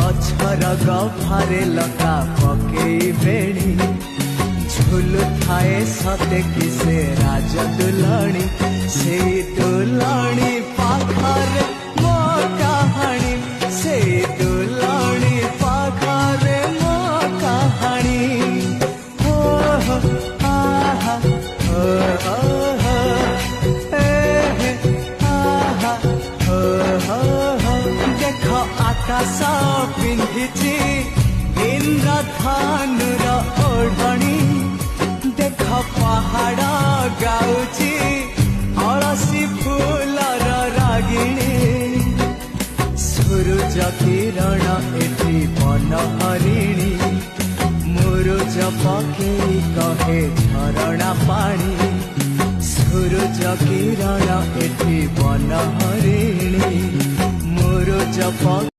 गछर गफारे लता पकेई बेणी झुलु थाए सते कि से राज दुलणी से दुलणी पाखरे मो कहानी से दुलणी पाखरे मो कहानी हो आहा हो हो आहा हो देख आकाश पिंधिची इंद्रधनुर ओढ़णी देख पहाड़ गाउची अलसी फूलर रागिणी सूरज किरण एठी बन हरिणी मुरुज पकेई कहे झरणा पानी सूरज किरण एठी बन हरिणी मुरुज